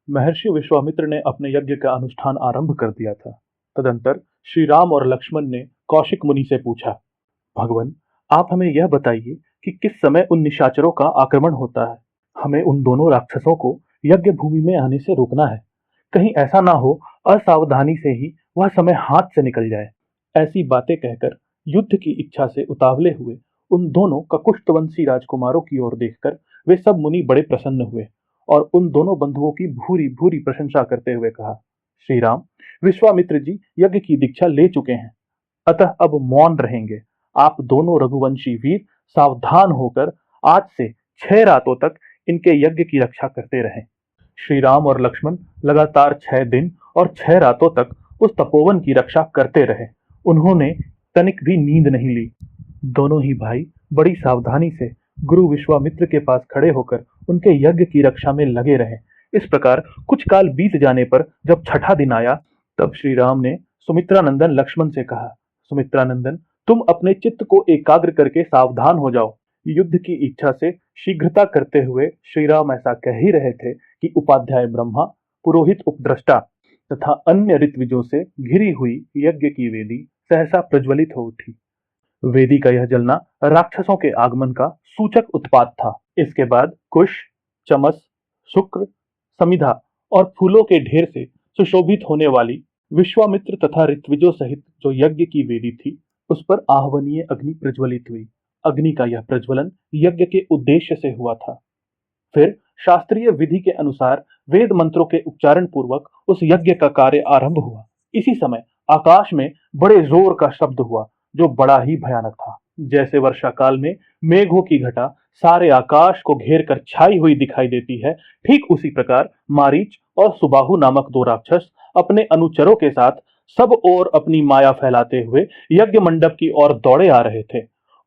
महर्षि विश्वामित्र ने अपने यज्ञ का अनुष्ठान आरंभ कर दिया था। तदंतर श्री राम और लक्ष्मण ने कौशिक मुनि से पूछा, भगवान, आप हमें यह बताइए कि किस समय उन निशाचरों का आक्रमण होता है। हमें उन दोनों राक्षसों को यज्ञ भूमि में आने से रोकना है। कहीं ऐसा ना हो असावधानी से ही वह समय हाथ से निकल जाए। ऐसी बातें कहकर युद्ध की इच्छा से उतावले हुए उन दोनों ककुष्टवंशी राजकुमारों की ओर देखकर वे सब मुनि बड़े प्रसन्न हुए और उन दोनों बंधुओं की भूरी भूरी प्रशंसा करते हुए कहा, श्री राम, विश्वामित्र जी यज्ञ की दीक्षा ले चुके हैं, अतः अब मौन रहेंगे। आप दोनों रघुवंशी वीर सावधान होकर आज से 6 रातों तक इनके यज्ञ की रक्षा करते रहें। श्री राम और लक्ष्मण लगातार 6 दिन और 6 रातों तक उस तपोवन की रक्षा करते रहे। उन्होंने तनिक भी नींद नहीं ली। दोनों ही भाई बड़ी सावधानी से गुरु विश्वामित्र के पास खड़े होकर उनके यज्ञ की रक्षा में लगे रहे। इस प्रकार कुछ काल बीत जाने पर जब छठा दिन आया, तब श्री राम ने सुमित्रानंदन लक्ष्मण से कहा, सुमित्रानंदन, तुम अपने चित्त को एकाग्र करके सावधान हो जाओ। युद्ध की इच्छा से शीघ्रता करते हुए श्री राम ऐसा कह ही रहे थे कि उपाध्याय ब्रह्मा, पुरोहित उपद्रष्टा तथा अन्य ऋत्विजों से घिरी हुई यज्ञ की वेदी सहसा प्रज्वलित हो उठी। वेदी का यह जलना राक्षसों के आगमन का सूचक उत्पात था। इसके बाद कुश, चमस, शुक्र, समिधा और फूलों के ढेर से सुशोभित होने वाली विश्वामित्र तथा ऋत्विजों सहित जो यज्ञ की वेदी थी, उस पर आहवनीय अग्नि प्रज्वलित हुई। अग्नि का यह प्रज्वलन यज्ञ के उद्देश्य से हुआ था। फिर शास्त्रीय विधि के अनुसार वेद मंत्रों के उच्चारण पूर्वक उस यज्ञ का कार्य आरंभ हुआ। इसी समय आकाश में बड़े जोर का शब्द हुआ, जो बड़ा ही भयानक था। जैसे वर्षा काल में मेघों की घटा सारे आकाश को घेर कर छाई हुई दिखाई देती है, ठीक उसी प्रकार मारीच और सुबाहु नामक 2 राक्षस अपने अनुचरों के साथ सब ओर अपनी माया फैलाते हुए यज्ञ मंडप की ओर दौड़े आ रहे थे।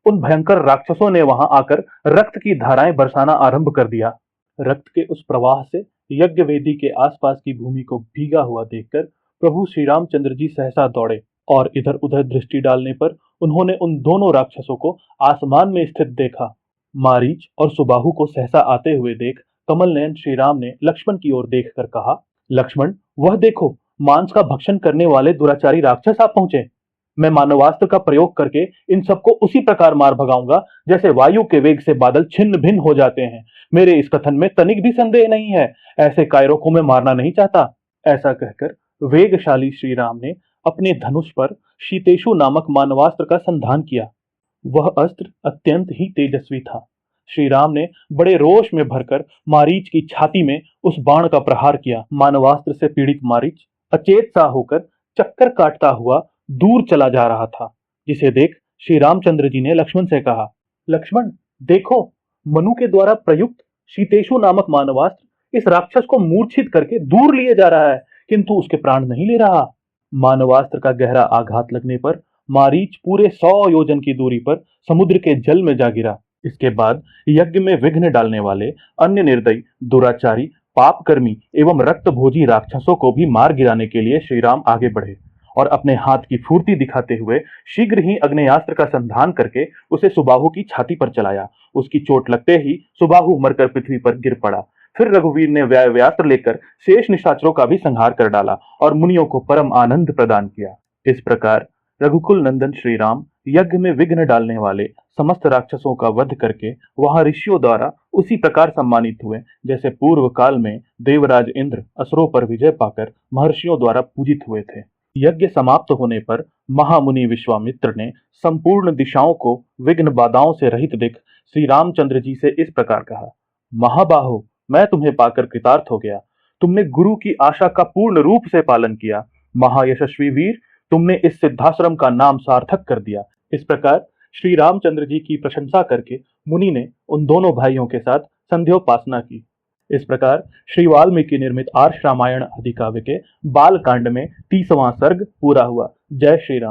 उन भयंकर राक्षसों ने वहां आकर रक्त की धाराएं बरसाना आरंभ कर दिया। रक्त के उस प्रवाह से यज्ञ वेदी के आसपास की भूमि को भीगा हुआ देखकर प्रभु श्री रामचंद्र जी सहसा दौड़े और इधर उधर दृष्टि डालने पर उन्होंने उन दोनों राक्षसों को आसमान में स्थित देखा। मारीच और सुबाहु को सहसा आते हुए देख कमल नयन श्री राम ने लक्ष्मण की ओर देखकर कहा, लक्ष्मण, वह देखो, मांस का भक्षण करने वाले दुराचारी राक्षस आप पहुंचे। मैं मानवास्त्र का प्रयोग करके इन सबको उसी प्रकार मार भगाऊंगा जैसे वायु के वेग से बादल छिन्न भिन्न हो जाते हैं। मेरे इस कथन में तनिक भी संदेह नहीं है। ऐसे कायरों को मैं मारना नहीं चाहता। ऐसा कहकर वेगशाली श्री राम ने अपने धनुष पर शीतेशु नामक मानवास्त्र का संधान किया। वह अस्त्र अत्यंत ही तेजस्वी था। श्री राम ने बड़े रोष में भरकर मारीच की छाती में उस बाण का प्रहार किया। मानवास्त्र से पीड़ित मारीच अचेत सा होकर चक्कर काटता हुआ दूर चला जा रहा था, जिसे देख श्री रामचंद्र जी ने लक्ष्मण से कहा, लक्ष्मण, देखो, मनु के द्वारा प्रयुक्त शीतेशु नामक मानवास्त्र इस राक्षस को मूर्छित करके दूर लिए जा रहा है, किंतु उसके प्राण नहीं ले रहा। मानवास्त्र का गहरा आघात लगने पर मारीच पूरे 100 योजन की दूरी पर समुद्र के जल में जा गिरा। इसके बाद यज्ञ में विघ्न डालने वाले अन्य निर्दयी, दुराचारी, पापकर्मी एवं रक्तभोजी राक्षसों को भी मार गिराने के लिए श्री राम आगे बढ़े और अपने हाथ की फुर्ती दिखाते हुए शीघ्र ही अग्नेयास्त्र का संधान करके उसे सुबाहु की छाती पर चलाया। उसकी चोट लगते ही सुबाहु मरकर पृथ्वी पर गिर पड़ा। फिर रघुवीर ने व्यायास्त्र लेकर शेष निशाचरों का भी संहार कर डाला और मुनियों को परम आनंद प्रदान किया। इस प्रकार रघुकुल नंदन श्री राम यज्ञ में विघ्न डालने वाले समस्त राक्षसों का वध करके वहां ऋषियों द्वारा उसी प्रकार सम्मानित हुए जैसे पूर्व काल में देवराज इंद्र असुरों पर विजय पाकर महर्षियों द्वारा पूजित हुए थे। यज्ञ समाप्त होने पर महामुनि विश्वामित्र ने संपूर्ण दिशाओं को विघ्न बाधाओं से रहित देख श्री रामचंद्र जी से इस प्रकार कहा, महाबाहो, मैं तुम्हें पाकर कृतार्थ हो गया। तुमने गुरु की आशा का पूर्ण रूप से पालन किया। महायशस्वी वीर, तुमने इस सिद्धाश्रम का नाम सार्थक कर दिया। इस प्रकार श्री रामचंद्र जी की प्रशंसा करके मुनि ने उन दोनों भाइयों के साथ संध्योपासना की। इस प्रकार श्री वाल्मीकि निर्मित आर्ष रामायण आदि काव्य के बाल कांड में 30वां सर्ग पूरा हुआ। जय श्री राम।